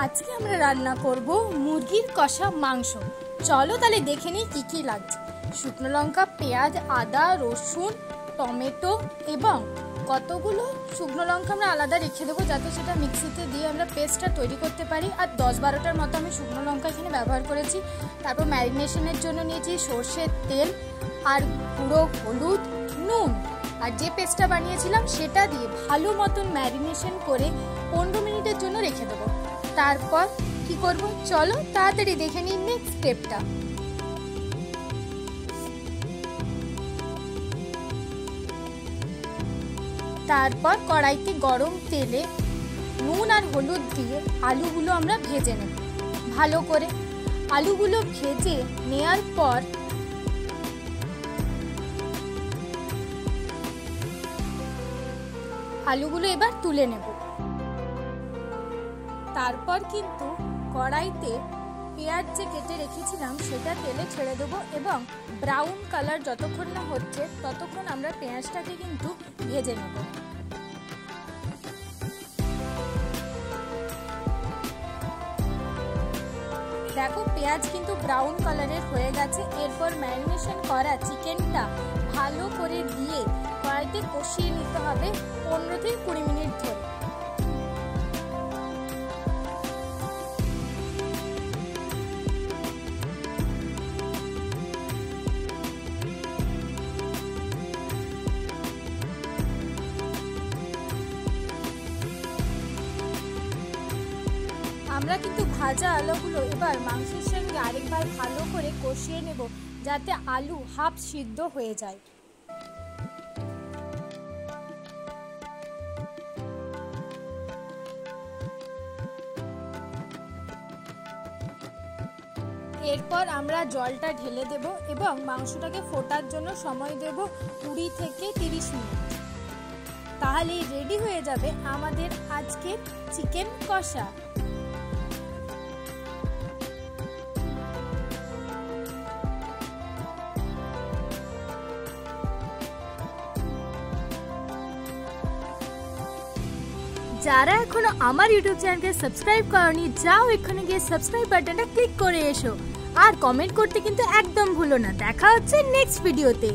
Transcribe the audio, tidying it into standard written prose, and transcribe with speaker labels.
Speaker 1: আজকে আমরা রান্না করব মুরগির কষা মাংস। চলো তাহলে দেখে নিই কি কি লাগছে। শুকনো লঙ্কা, পেঁয়াজ, আদা, রসুন, টমেটো এবং কতগুলো শুকনো লঙ্কা আমরা আলাদা রেখে দেবো যাতে সেটা মিক্সিতে দিয়ে আমরা পেস্টটা তৈরি করতে পারি। আর 10-12টার মতো আমি শুকনো লঙ্কা এখানে ব্যবহার করেছি। তারপর ম্যারিনেশনের জন্য নিয়েছি সর্ষের তেল আর গুঁড়ো হলুদ, নুন আর যে পেস্টটা বানিয়েছিলাম সেটা দিয়ে ভালো মতন ম্যারিনেশন করে 15 মিনিটের জন্য রেখে দেবো। তারপর কি করব চলো তাড়াতাড়ি দেখে নিই নেক্সট স্টেপটা। তারপর কড়াইতে গরম তেলে নুন আর হলুদ দিয়ে আলুগুলো আমরা ভেজে নেব ভালো করে। আলুগুলো ভেজে নেওয়ার পর আলুগুলো এবার তুলে নেব। তারপর কিন্তু কড়াইতে পেঁয়াজ যে কেটে রেখেছিলাম সেটা তেলে ছেড়ে দেবো এবং ব্রাউন কালার যতক্ষণ না হচ্ছে ততক্ষণ আমরা পেঁয়াজটাকে কিন্তু ভেজে নেব। দেখো পেঁয়াজ কিন্তু ব্রাউন কালারের হয়ে গেছে। এরপর ম্যারিনেশন করা চিকেনটা ভালো করে দিয়ে কড়াইতে কষিয়ে নিতে হবে 15 থেকে 20 মিনিট ধরে। আমরা কিন্তু ভাজা আলুগুলো এবার মাংসের সঙ্গে আরেকবার ভালো করে কষিয়ে নেব যাতে আলু হাফ সিদ্ধ হয়ে যায়। এরপর আমরা জলটা ঢেলে দেব এবং মাংসটাকে ফোটার জন্য সময় দেব 20 থেকে 30 মিনিট। তাহলেই রেডি হয়ে যাবে আমাদের আজকের চিকেন কষা। যারা এখনো আমার ইউটিউব চ্যানেলকে সাবস্ক্রাইব করনি যাও এখানে গিয়ে সাবস্ক্রাইব বাটনটা ক্লিক করে এসো আর কমেন্ট করতে কিন্তু একদম ভুলো না। দেখা হচ্ছে নেক্সট ভিডিওতে।